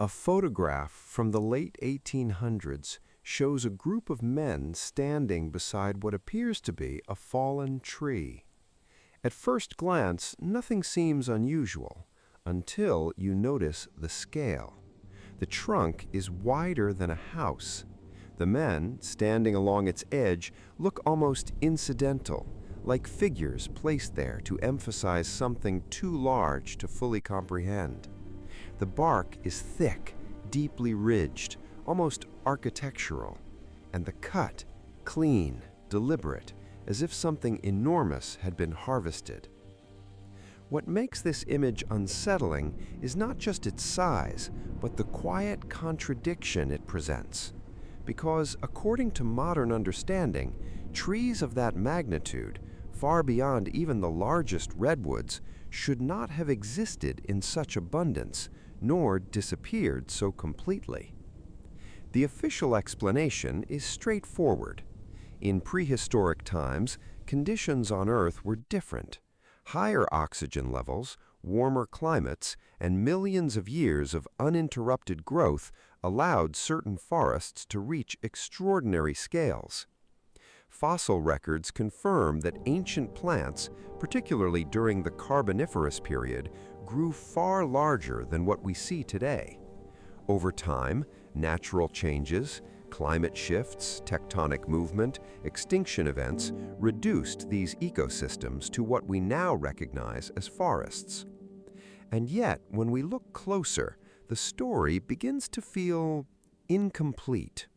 A photograph from the late 1800s shows a group of men standing beside what appears to be a fallen tree. At first glance, nothing seems unusual until you notice the scale. The trunk is wider than a house. The men, standing along its edge, look almost incidental, like figures placed there to emphasize something too large to fully comprehend. The bark is thick, deeply ridged, almost architectural, and the cut clean, deliberate, as if something enormous had been harvested. What makes this image unsettling is not just its size, but the quiet contradiction it presents. Because, according to modern understanding, trees of that magnitude, far beyond even the largest redwoods, should not have existed in such abundance, nor disappeared so completely. The official explanation is straightforward. In prehistoric times, conditions on Earth were different. Higher oxygen levels, warmer climates, and millions of years of uninterrupted growth allowed certain forests to reach extraordinary scales. Fossil records confirm that ancient plants, particularly during the Carboniferous period, grew far larger than what we see today. Over time, natural changes, climate shifts, tectonic movement, extinction events reduced these ecosystems to what we now recognize as forests. And yet, when we look closer, the story begins to feel incomplete.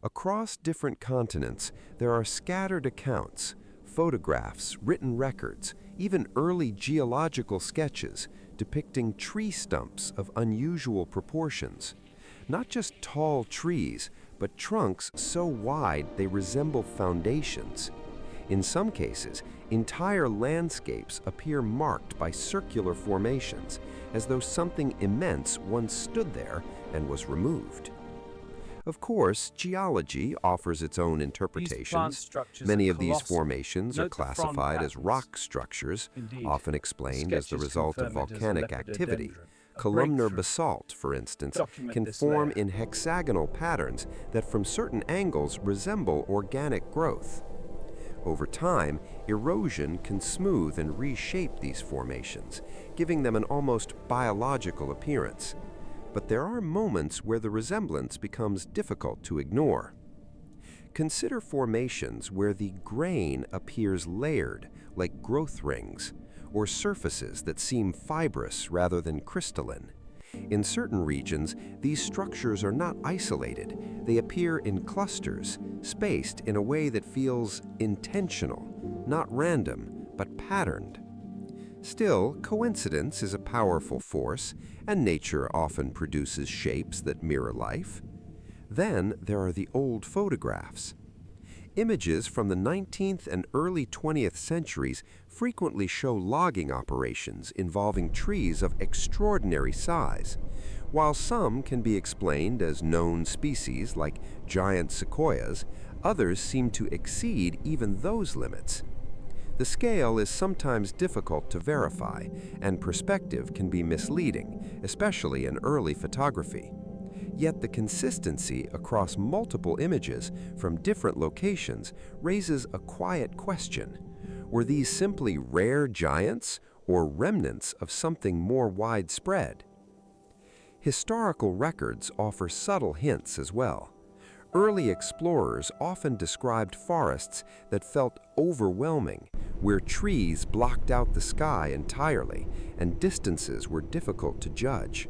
Across different continents, there are scattered accounts, photographs, written records, even early geological sketches depicting tree stumps of unusual proportions. Not just tall trees, but trunks so wide they resemble foundations. In some cases, entire landscapes appear marked by circular formations, as though something immense once stood there and was removed. Of course, geology offers its own interpretations. Many of these formations are classified as rock structures, often explained as the result of volcanic activity. Columnar basalt, for instance, can form in hexagonal patterns that from certain angles resemble organic growth. Over time, erosion can smooth and reshape these formations, giving them an almost biological appearance. But there are moments where the resemblance becomes difficult to ignore. Consider formations where the grain appears layered, like growth rings, or surfaces that seem fibrous rather than crystalline. In certain regions, these structures are not isolated. They appear in clusters, spaced in a way that feels intentional, not random, but patterned. Still, coincidence is a powerful force, and nature often produces shapes that mirror life. Then there are the old photographs. Images from the 19th and early 20th centuries frequently show logging operations involving trees of extraordinary size. While some can be explained as known species like giant sequoias, others seem to exceed even those limits. The scale is sometimes difficult to verify, and perspective can be misleading, especially in early photography. Yet the consistency across multiple images from different locations raises a quiet question. Were these simply rare giants or remnants of something more widespread? Historical records offer subtle hints as well. Early explorers often described forests that felt overwhelming, where trees blocked out the sky entirely and distances were difficult to judge.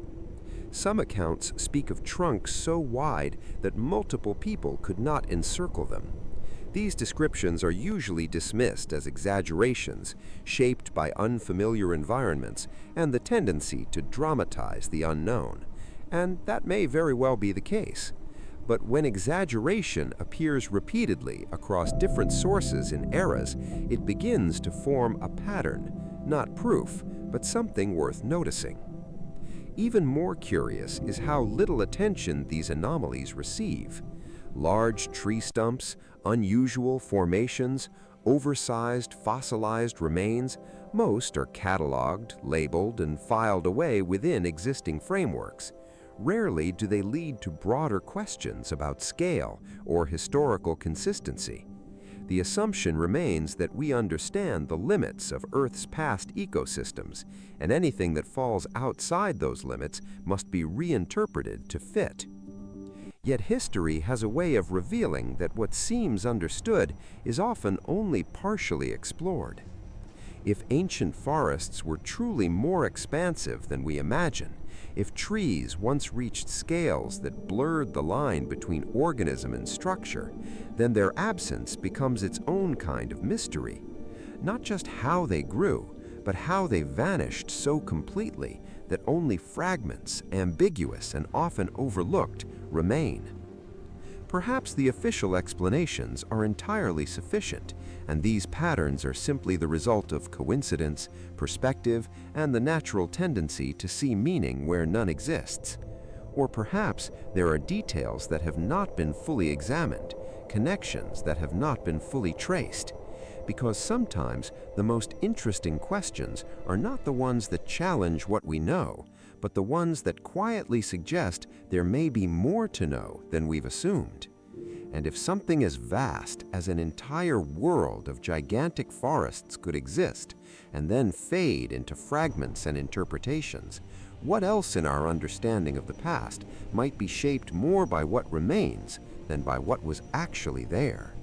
Some accounts speak of trunks so wide that multiple people could not encircle them. These descriptions are usually dismissed as exaggerations, shaped by unfamiliar environments and the tendency to dramatize the unknown. And that may very well be the case. But when exaggeration appears repeatedly across different sources and eras, it begins to form a pattern, not proof, but something worth noticing. Even more curious is how little attention these anomalies receive. Large tree stumps, unusual formations, oversized fossilized remains, most are cataloged, labeled, and filed away within existing frameworks. Rarely do they lead to broader questions about scale or historical consistency. The assumption remains that we understand the limits of Earth's past ecosystems, and anything that falls outside those limits must be reinterpreted to fit. Yet history has a way of revealing that what seems understood is often only partially explored. If ancient forests were truly more expansive than we imagine, if trees once reached scales that blurred the line between organism and structure, then their absence becomes its own kind of mystery. Not just how they grew, but how they vanished so completely that only fragments, ambiguous and often overlooked, remain. Perhaps the official explanations are entirely sufficient, and these patterns are simply the result of coincidence, perspective, and the natural tendency to see meaning where none exists. Or perhaps there are details that have not been fully examined, connections that have not been fully traced. Because sometimes the most interesting questions are not the ones that challenge what we know, but the ones that quietly suggest there may be more to know than we've assumed. And if something as vast as an entire world of gigantic forests could exist, and then fade into fragments and interpretations, what else in our understanding of the past might be shaped more by what remains than by what was actually there?